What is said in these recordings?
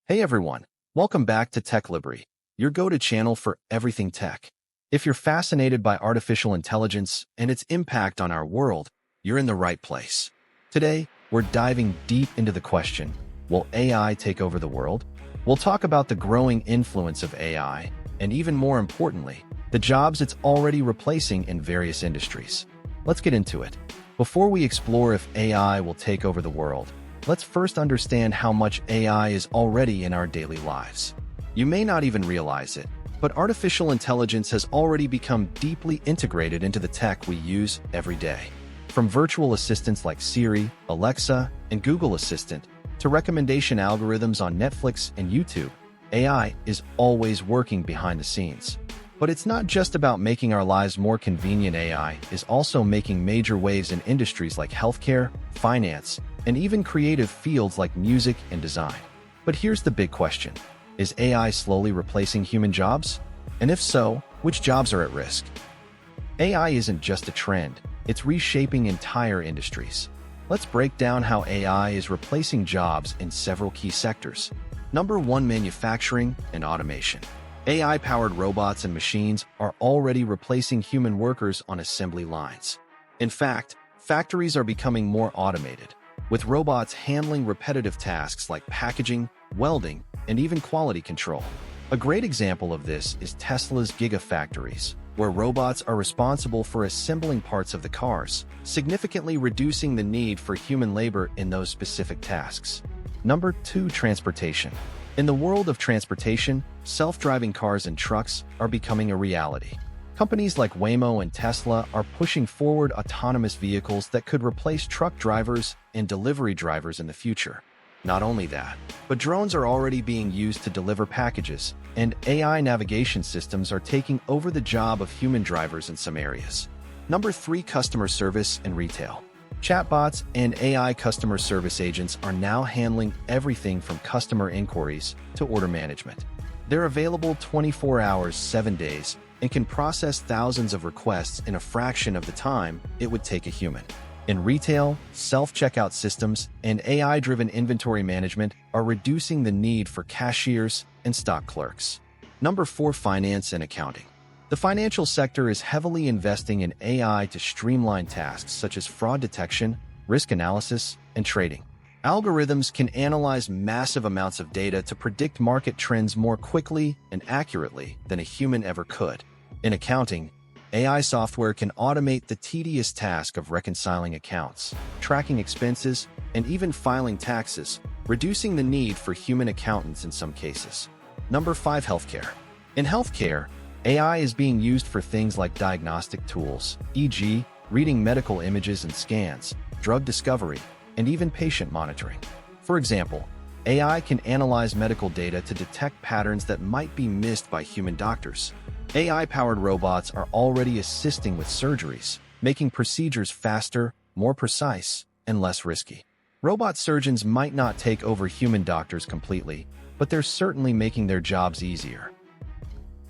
Hey everyone, welcome back to Tech Libri, your go-to channel for everything tech. If you're fascinated by artificial intelligence and its impact on our world, you're in the right place. Today, we're diving deep into the question, will AI take over the world? We'll talk about the growing influence of AI, and even more importantly, the jobs it's already replacing in various industries. Let's get into it. Before we explore if AI will take over the world, let's first understand how much AI is already in our daily lives. You may not even realize it, but artificial intelligence has already become deeply integrated into the tech we use every day. From virtual assistants like Siri, Alexa, and Google Assistant, to recommendation algorithms on Netflix and YouTube, AI is always working behind the scenes. But it's not just about making our lives more convenient. AI is also making major waves in industries like healthcare, finance, and even creative fields like music and design. But here's the big question. Is AI slowly replacing human jobs? And if so, which jobs are at risk? AI isn't just a trend, it's reshaping entire industries. Let's break down how AI is replacing jobs in several key sectors. Number 1, manufacturing and automation. AI-powered robots and machines are already replacing human workers on assembly lines. In fact, factories are becoming more automated, with robots handling repetitive tasks like packaging, welding, and even quality control. A great example of this is Tesla's gigafactories, where robots are responsible for assembling parts of the cars, significantly reducing the need for human labor in those specific tasks. Number 2, transportation. In the world of transportation, self-driving cars and trucks are becoming a reality. Companies like Waymo and Tesla are pushing forward autonomous vehicles that could replace truck drivers and delivery drivers in the future. Not only that, but drones are already being used to deliver packages, and AI navigation systems are taking over the job of human drivers in some areas. Number 3, customer service and retail. Chatbots and AI customer service agents are now handling everything from customer inquiries to order management. They're available 24 hours, 7 days, and can process thousands of requests in a fraction of the time it would take a human. In retail, self-checkout systems and AI-driven inventory management are reducing the need for cashiers and stock clerks. Number 4, finance and accounting. The financial sector is heavily investing in AI to streamline tasks such as fraud detection, risk analysis, and trading. Algorithms can analyze massive amounts of data to predict market trends more quickly and accurately than a human ever could. In accounting, AI software can automate the tedious task of reconciling accounts, tracking expenses, and even filing taxes, reducing the need for human accountants in some cases. Number 5, healthcare. In healthcare, AI is being used for things like diagnostic tools, e.g., reading medical images and scans, drug discovery, and even patient monitoring. For example, AI can analyze medical data to detect patterns that might be missed by human doctors. AI-powered robots are already assisting with surgeries, making procedures faster, more precise, and less risky. Robot surgeons might not take over human doctors completely, but they're certainly making their jobs easier.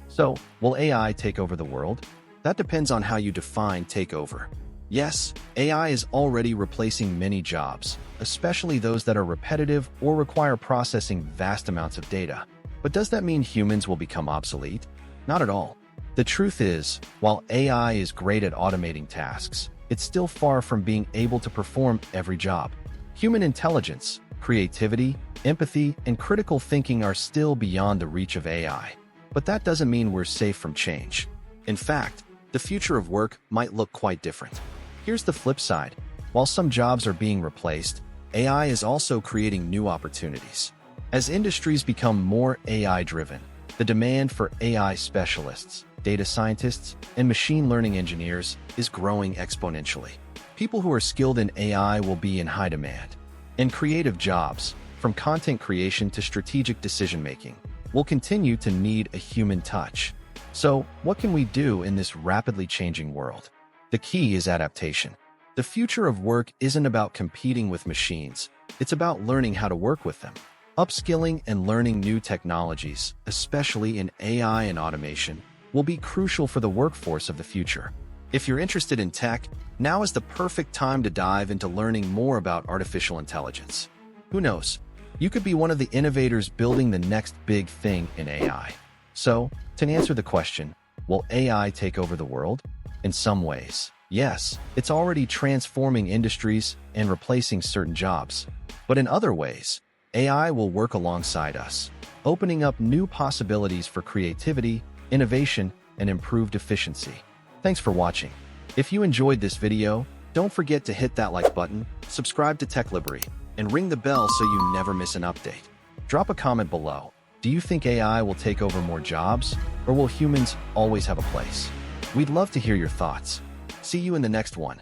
So, will AI take over the world? That depends on how you define takeover. Yes, AI is already replacing many jobs, especially those that are repetitive or require processing vast amounts of data. But does that mean humans will become obsolete? Not at all. The truth is, while AI is great at automating tasks, it's still far from being able to perform every job. Human intelligence, creativity, empathy, and critical thinking are still beyond the reach of AI. But that doesn't mean we're safe from change. In fact, the future of work might look quite different. Here's the flip side. While some jobs are being replaced, AI is also creating new opportunities. As industries become more AI-driven, the demand for AI specialists, data scientists, and machine learning engineers is growing exponentially. People who are skilled in AI will be in high demand. And creative jobs, from content creation to strategic decision-making, will continue to need a human touch. So, what can we do in this rapidly changing world? The key is adaptation. The future of work isn't about competing with machines. It's about learning how to work with them. Upskilling and learning new technologies, especially in AI and automation, will be crucial for the workforce of the future. If you're interested in tech, now is the perfect time to dive into learning more about artificial intelligence. Who knows? You could be one of the innovators building the next big thing in AI. So, to answer the question, will AI take over the world? In some ways, yes, it's already transforming industries and replacing certain jobs. But in other ways, AI will work alongside us, opening up new possibilities for creativity, innovation, and improved efficiency. Thanks for watching. If you enjoyed this video, don't forget to hit that like button, subscribe to Tech Libri, and ring the bell so you never miss an update. Drop a comment below. Do you think AI will take over more jobs, or will humans always have a place? We'd love to hear your thoughts. See you in the next one.